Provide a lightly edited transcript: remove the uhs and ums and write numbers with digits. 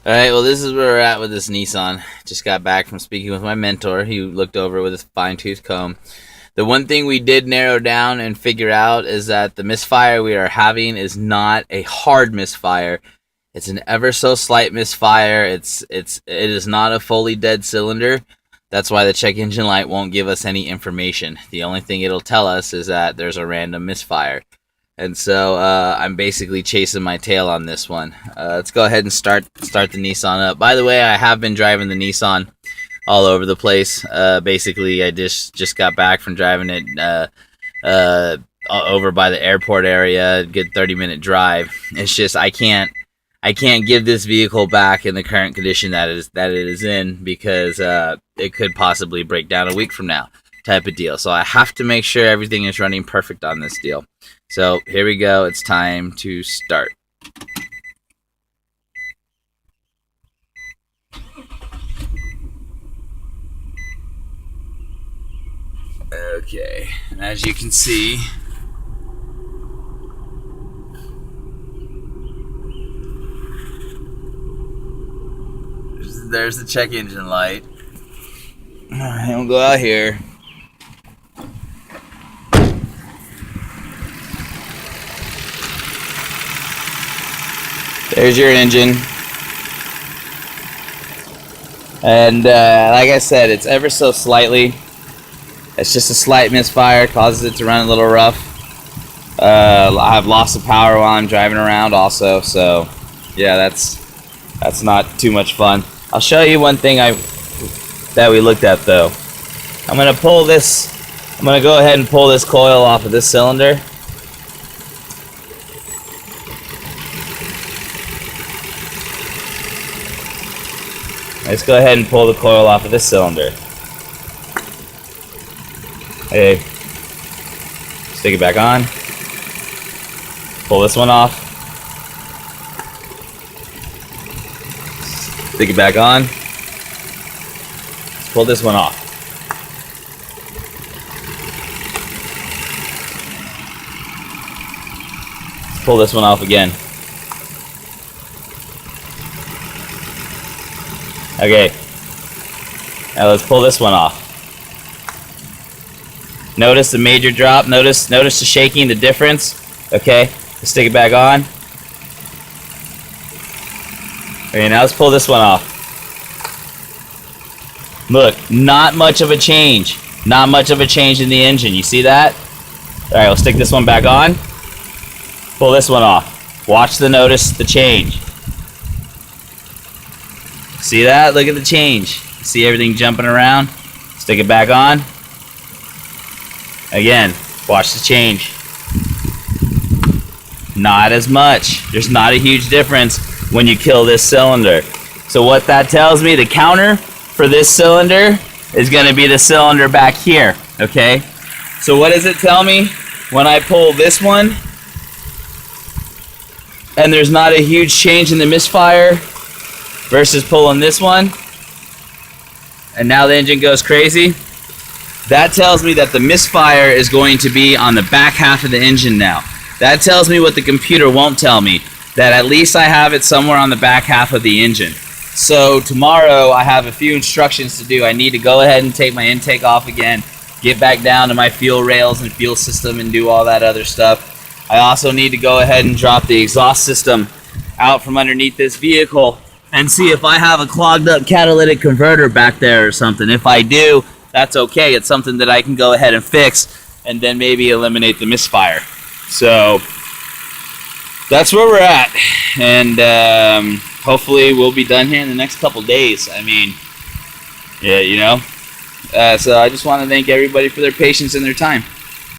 All right, well, this is where we're at with this Nissan. Just got back from speaking with my mentor. He looked over with his fine-tooth comb. The one thing we did narrow down and figure out is that the misfire we are having is not a hard misfire. It's an ever so slight misfire. It is not a fully dead cylinder. That's why the check engine light won't give us any information. The only thing it'll tell us is that there's a random misfire. And so I'm basically chasing my tail on this one. Let's go ahead and start the Nissan up. By the way, I have been driving the Nissan all over the place. Basically, I just got back from driving it over by the airport area. A good 30-minute drive. It's just I can't give this vehicle back in the current condition that it is in because it could possibly break down a week from now, type of deal. So I have to make sure everything is running perfect on this deal. So here we go. It's time to start. Okay, and as you can see, there's the check engine light. All right, we'll go out here. There's your engine. And like I said, it's ever so slightly. It's just a slight misfire, causes it to run a little rough. I have loss of power while I'm driving around also, so yeah, that's not too much fun. I'll show you one thing that we looked at though. I'm gonna go ahead and pull this coil off of this cylinder. Let's go ahead and pull the coil off of this cylinder. Okay, stick it back on. Pull this one off. Stick it back on. Let's pull this one off. Let's pull this one off again. Okay, now let's pull this one off. Notice the major drop, notice the shaking, the difference. Okay, let's stick it back on. Okay, now let's pull this one off. Look, not much of a change. Not much of a change in the engine, you see that? Alright, we'll stick this one back on. Pull this one off. Watch the change. See that? Look at the change. See everything jumping around? Stick it back on. Again, watch the change. Not as much. There's not a huge difference when you kill this cylinder. So what that tells me, the counter for this cylinder is going to be the cylinder back here. Okay? So what does it tell me when I pull this one and there's not a huge change in the misfire versus pulling this one and now the engine goes crazy? That tells me that the misfire is going to be on the back half of the engine now. That tells me what the computer won't tell me, that at least I have it somewhere on the back half of the engine. So tomorrow I have a few instructions to do. I need to go ahead and take my intake off again, get back down to my fuel rails and fuel system and do all that other stuff. I also need to go ahead and drop the exhaust system out from underneath this vehicle and see if I have a clogged up catalytic converter back there or something. If I do, that's okay. It's something that I can go ahead and fix and then maybe eliminate the misfire. So that's where we're at, and hopefully we'll be done here in the next couple days. I mean, yeah, you know. So I just want to thank everybody for their patience and their time.